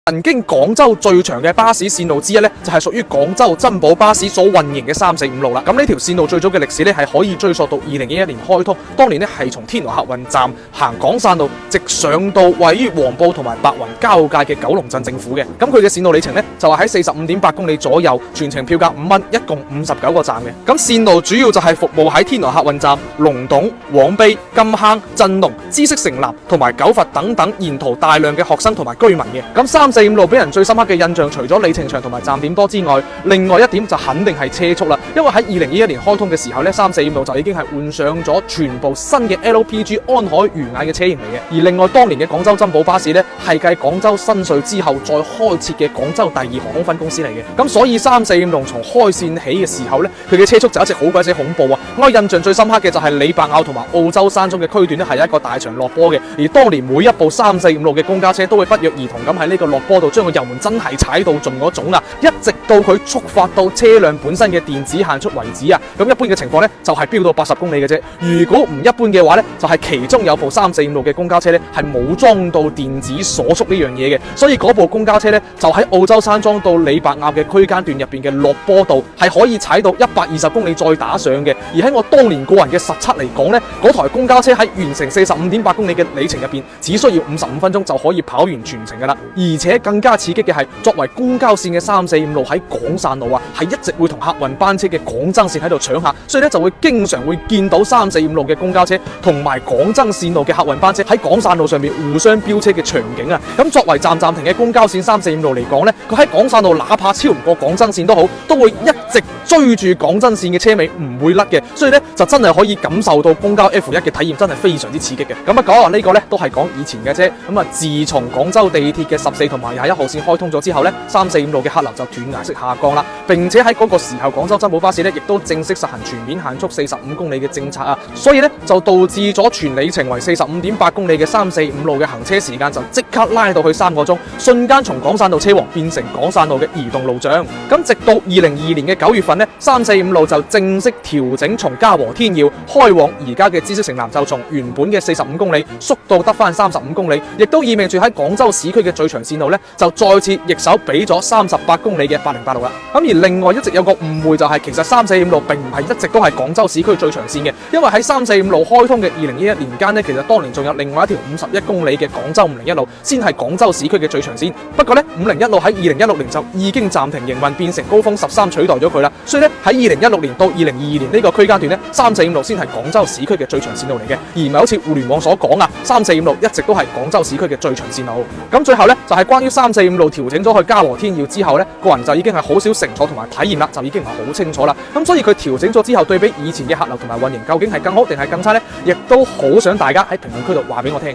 曾經廣州最長嘅巴士線路之一咧，就係屬於廣州珍寶巴士所運營嘅345路啦。咁呢條線路最早嘅歷史咧，係可以追溯到2011年開通，當年咧係從天河客運站行廣汕路，直上到位於黃埔同埋白雲交界嘅九龍鎮政府嘅。咁佢嘅線路里程咧，就係喺45.8公里左右，全程票價5蚊，一共59個站嘅。咁線路主要就係服務喺天河客運站、龍洞、黃陂、金坑、鎮龍、知識城南同埋九佛等等沿途大量嘅學生同埋居民嘅。咁345路俾人最深刻嘅印象，除咗里程長同埋站點多之外，另外一點就肯定係車速啦。因為喺2021年開通嘅時候咧，345路就已經係換上咗全部新嘅 LPG 安海魚眼嘅車型嚟嘅。而另外當年嘅廣州珍寶巴士咧，係繼廣州新穗之後再開設嘅廣州第2航空分公司嚟嘅。咁所以345路從開線起嘅時候咧，佢嘅車速就一直好鬼死恐怖啊！我印象最深刻嘅就係李白坳同埋澳洲山中嘅區段咧，係有一個大場落坡嘅。而當年每一部345路嘅公交車都會不約而同咁喺呢個落坡度將個油門真係踩到盡嗰種啊，一直到佢觸發到車輛本身嘅電子限速為止啊。咁一般嘅情況咧就係飆到80公里嘅啫。如果唔一般嘅話咧，就係其中有部345路嘅公交車咧係冇裝到電子鎖速呢樣嘢嘅，所以嗰部公交車咧就喺澳洲山莊到李白坳嘅區間段入邊嘅落坡度係可以踩到120公里再打上嘅。而喺我當年個人嘅實測嚟講咧，嗰台公交車喺完成45.8公里嘅里程入邊，只需要55分鐘就可以跑完全程噶啦。而且更加刺激嘅係，作為公交線嘅345路喺廣汕路啊，係一直會同客運班車嘅廣珍線喺度搶客，所以咧就會經常會見到345路嘅公交車同埋廣珍線路嘅客運班車喺廣汕路上面互相飆車嘅場景啊！咁作為站停嘅公交線345路嚟講咧，佢喺廣汕路哪怕超唔過廣珍線都好，都會一直追住廣珍線嘅車尾唔會甩嘅，所以咧就真係可以感受到公交 F1 嘅體驗真係非常之刺激嘅。咁啊講話呢個咧都係講以前嘅啫，咁啊自從廣州地鐵嘅14同埋21號線開通咗之後咧，345路嘅客流就斷崖式下降啦，並且喺嗰個時候廣州珍寶巴士咧亦都正式實行全面限速45公里嘅政策啊，所以咧就導致咗全里程為45.8公里嘅345路嘅行車時間就即刻拉到去3個鐘，瞬間從廣汕道車王變成廣汕路嘅移動路障。咁直到2022年嘅9月份咧，345路就正式調整從嘉禾天耀開往而家嘅知識城南，就從原本嘅45公里縮到得翻35公里，亦都意味住喺廣州市區嘅最長線路咧就再次易手俾咗38公里嘅808路啦。咁而另外一直有個誤會就係，其實345路並唔係一直都係廣州市區最長線嘅，因為喺345路開通嘅2011年間咧，其實當年仲有另外一條51公里嘅廣州501路先係廣州市區嘅最長線。不過咧501路喺2016年就已經暫停營運，變成高峰13取代咗佢啦。所以咧喺2016年到2022年呢個區間段咧，345路先係廣州市區嘅最長線路嚟嘅，而唔係好似互聯網所講啊，345路一直都係廣州市區嘅最長線路。咁最後咧就係關於345路調整咗去嘉禾天耀之後咧，個人就已經係好少乘坐同埋體驗啦，就已經係好清楚啦。咁所以佢調整咗之後，對比以前嘅客流同埋運營，究竟係更好定係更差咧？亦都好想大家喺評論區度話俾我聽嘅。